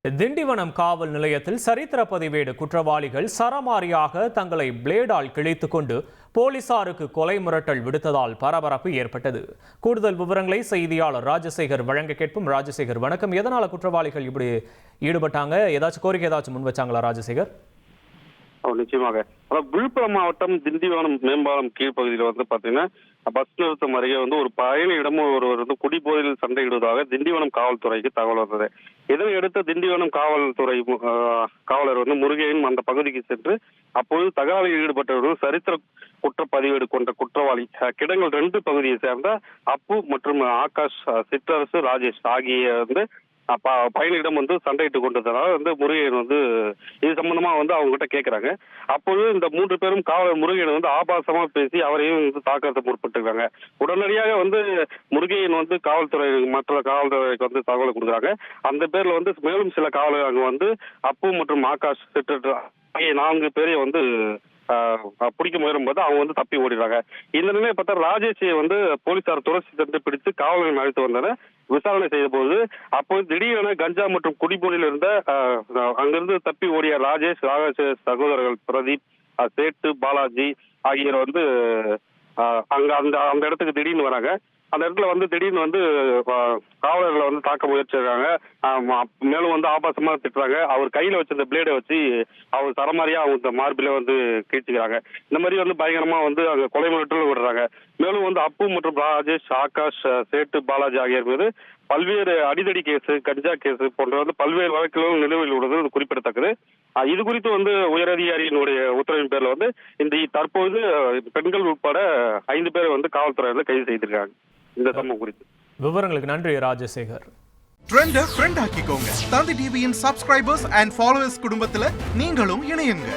திண்டிவனம் காவல் நிலையத்தில் சரித்திர பதிவேடு குற்றவாளிகள் சரமாரியாக தங்களை பிளேடால் கிழித்துக் கொண்டு போலீசாருக்கு கொலை மிரட்டல் விடுத்ததால் பரபரப்பு ஏற்பட்டது. கூடுதல் விவரங்களை செய்தியாளர் ராஜசேகர் வழங்க கேட்போம். ராஜசேகர், வணக்கம். எதனால குற்றவாளிகள் இப்படி ஈடுபட்டாங்க? ஏதாச்சும் கோரிக்கை ஏதாச்சும் முன் வச்சாங்களா ராஜசேகர்? நிச்சயமாக. விழுப்புரம் மாவட்டம் திண்டிவனம் மேம்பாலம் கீழ்ப்பகுதியில் பாத்தீங்கன்னா பஸ் நிறுத்தம் அருகே ஒரு பயணியிடமும் ஒருவர் குடிபோதையில் சண்டையிடுவதாக திண்டிவனம் காவல்துறைக்கு தகவல் வந்தது. இதனையடுத்து திண்டிவனம் காவல்துறை காவலர் முருகையன் அந்த பகுதிக்கு சென்று அப்போது தகவலில் ஈடுபட்டவர்கள் சரித்திர குற்றப்பதிவேடு கொண்ட குற்றவாளி கிடங்கல் 2 பகுதியை சேர்ந்த அப்பு மற்றும் ஆகாஷ், சிற்றரசு, ராஜேஷ் ஆகிய பயணியிடம் சண்டையிட்டுக் கொண்டதனால முருகையன் இது சம்பந்தமா அவங்க கிட்ட கேட்கிறாங்க. அப்போது இந்த 3 பேரும் காவலர் முருகையன் ஆபாசமா பேசி அவரையும் தாக்கத்தை முற்பட்டுருக்காங்க. உடனடியாக முருகையன் காவல்துறை மற்ற காவல்துறைக்கு தகவல் கொடுக்குறாங்க. அந்த பேர்ல மேலும் சில காவலர்கள் அங்க அப்பு மற்றும் ஆகாஷ், சிற்றரசு ஆகிய 4 பேரையும் பிடிக்க முயலும் போது அவங்க தப்பி ஓடிடுறாங்க. இந்த நிலையை பார்த்தா ராஜேஷை போலீசார் துரசி சென்று பிடித்து காவலர்கள் அழைத்து வந்தனர். விசாரணை செய்த போது அப்போது திடீரென கஞ்சா மற்றும் குடிபோதையில் இருந்த அங்கிருந்து தப்பி ஓடிய ராஜேஷ் சகோதரர்கள் பிரதீப், சேட்டு, பாலாஜி ஆகியோர் அங்க அந்த இடத்துக்கு திடீர்னு வராங்க. அந்த இடத்துல திடீர்னு காவலர்களை தாக்க முயற்சிக்கிறாங்க. மேலும் ஆபாசமா திட்டுறாங்க. அவர் கையில வச்சிருந்த பிளேடை வச்சு அவர் சரமாரியா அவங்க மார்பில கீழ்ச்சிக்கிறாங்க. இந்த மாதிரி பயங்கரமா அங்க கொலை மிரட்டல் விடுறாங்க. மேலும் அப்பு மற்றும் ராஜேஷ், ஆகாஷ், சேட்டு, பாலாஜி ஆகியோர் மீது பல்வேறு அடிதடி கேஸ், கஞ்சா கேஸ் போன்ற பல்வேறு வழக்குகளும் நிலுவையில் உள்ளது குறிப்பிடத்தக்கது. இது குறித்து உயரதிகாரியினுடைய உத்தரவின் பேர்ல இந்த தற்போது பெண்கள் உட்பட 5 பேர் காவல்துறையில கைது செய்திருக்காங்க. இந்த சம்பவம் குறித்து விவரங்களுக்கு நன்றி ராஜசேகர். ட்ரெண்ட ஃப்ரெண்ட் ஆக்கிக்கோங்க. தந்தி டிவியின் சப்ஸ்கிரைபர்ஸ் அண்ட் ஃபாலோவர்ஸ் குடும்பத்துல நீங்களும் இணையுங்க.